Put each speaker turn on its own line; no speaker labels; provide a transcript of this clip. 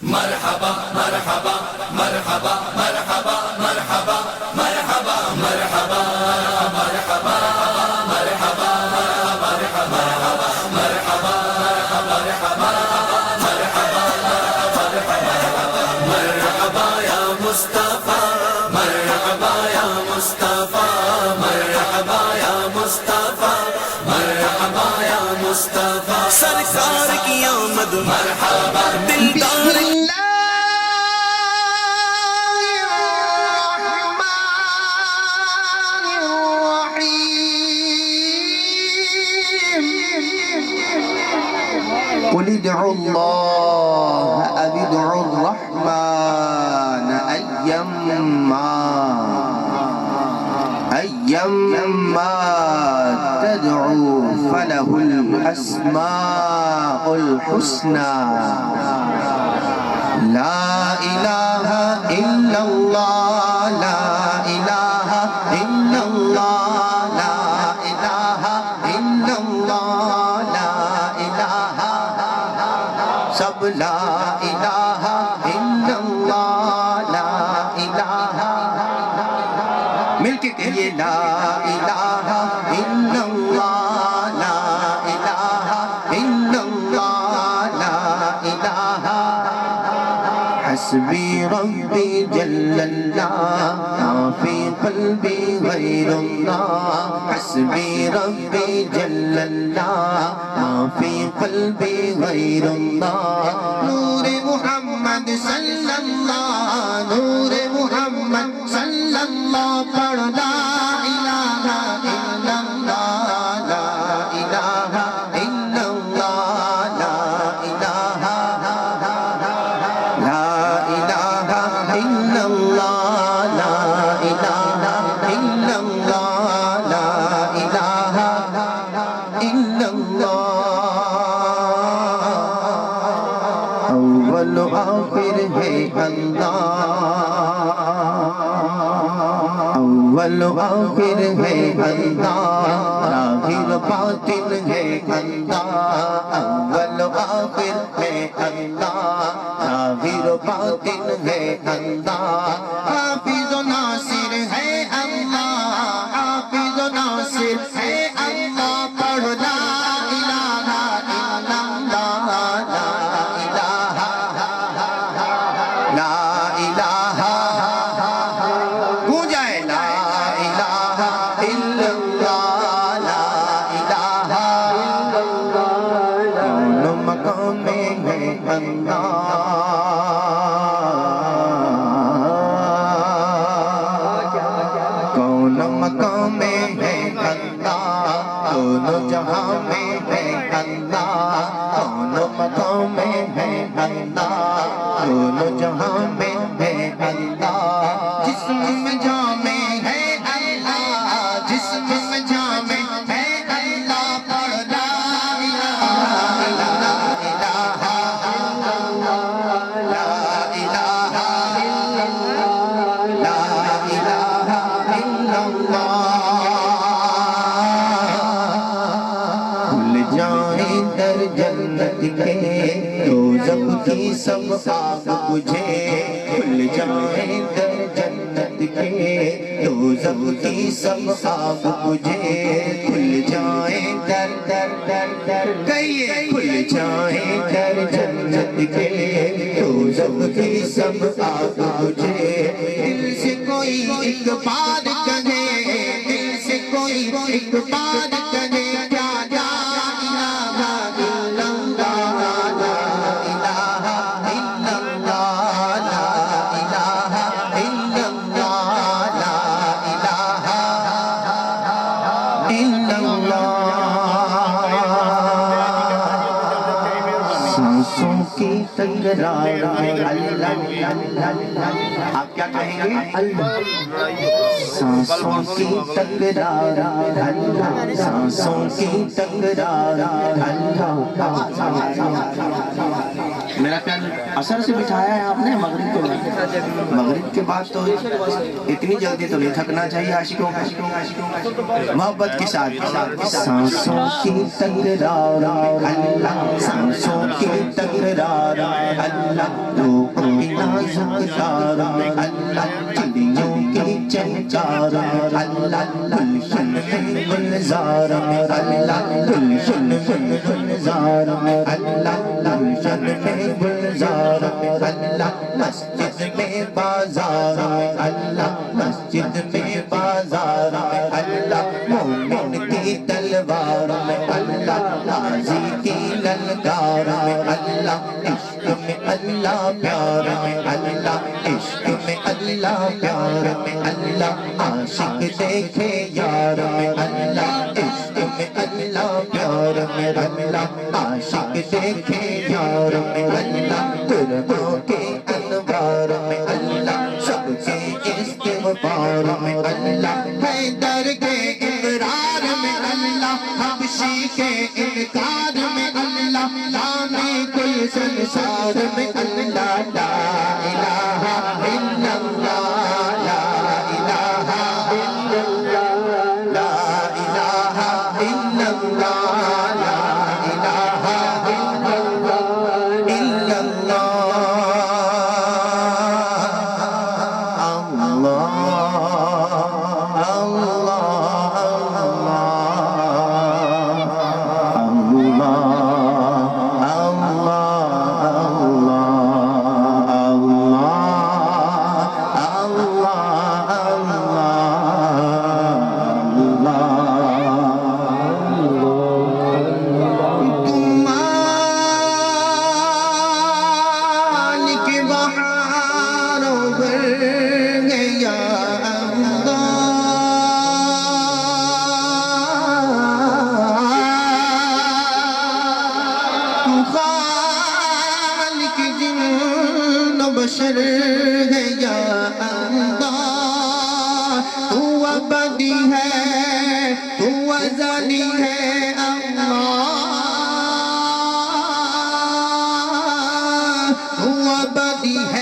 مرحبا مرحبا مرحبا مرحبا مرحبا مرحبا مرحبا مرحبا مرحبا مرحبا مرحبا مرحبا یا مصطفیٰ مرحبا یا مصطفیٰ مرحبا یا مصطفیٰ مرحبا یا مصطفیٰ سرکار کی آمد مرحبا دلدار
قل ادعوا الله أو ادعوا الرحمن أيما تدعوا فله الأسماء الحسنى لا إله إلا الله لا إله إلا الله لا إله إلا الله لا إله سب لا الہ الا اللہ لا الہ مل کے کہیے لا الہ الا اللہ لا الہ الا اللہ لا الہ حسبی ربی جل اللہ ما فی قلبی غیر اللہ حسبی ربی جل اللہ ما فی قلبی غیر اللہ نور محمد صلی اللہ نور محمد صلی اللہ پڑھ لا الہ الا اللہ لا الہ الا اللہ لا الہ لا الہ الا اللہ لا الہ الا اللہ لا الہ الا اللہ اول و آخر ہے اللہ اول و آخر ہے اللہ ظاہر باطن ہے اللہ اول و آخر ہے اللہ ظاہر باطن ہے اللہ حافظ و ناصر ہے اللہ حافظ و ناصر ہے اللہ پڑھ لا الہ الا اللہ لا الہ لا الہ گونجائے لا الہ الا اللہ لا الہ کون مقام میں ہے اللہ کون مقام میں ہے اللہ دونوں جہاں میں ہے اللہ کون مقام میں ہے اللہ دونوں جہاں میں ہے اللہ جسم میں جامع ہے اللہ جسم میں جامع ہے اللہ پڑھ لا الہ الا اللہ لا الہ الا اللہ لا الہ الا اللہ کھل جائیں در جنت کے دوزخ کی سب آگ بجھے کھل جائیں در جنت کے دوزخ کی سب آگ بجھے کھل جائیں در در در در کہیے کھل جائیں در جنت کے دوزخ کی سب آگ بجھے دل سے کوئی ایک بات کہے دل سے کوئی ایک بات کہے کیا لا الہ الا اللہ لا الہ الا اللہ لا الہ الا اللہ لا الہ الا اللہ سانسوں کی تکرار میں اللہ آپ کیا کہیں گے اللہ سانسوں کی تکرار اللہ سانسوں کی تکرار اللہ میرا خیال عصر سے بٹھایا ہے آپ نے مغرب کے بعد؟ مغرب کے بعد تو اتنی جلدی تو نہیں تھکنا چاہیے عاشقوں کو، محبت کے ساتھ سانسوں کی تکرار اللہ، سانسوں کی تکرار اللہ، روح کی نازک تار اللہ، چڑیوں کی چہچار اللہ، گلشن میں گلزار اللہ، گلشن میں گلزار اللہ، گلشن میں گلزار اللہ، مسجد میں بازار اللہ، مسجد میں بازار اللہ، مومن کی تلوار اللہ، غازی کی للکار اللہ، عشق میں اللہ پیار اللہ، عشق میں اللہ پیار اللہ، عاشق دیکھے یار اللہ، عشق میں اللہ پیار اللہ، عاشق دیکھے یار اللہ، قربوں کے انوار اللہ، سب کے استغفار اللہ، حیدر کے اقرار میں اللہ، حبشی کے انکار میں اللہ، لانے کل سنسار میں اللہ، لا الہ الا اللہ، لا الہ الا اللہ، لا الہ الا اللہ، لا الہ الا اللہ، بشر ہے یا اللہ، تو ابدی ہے، تو ازلی ہے اللہ، تو ابدی ہے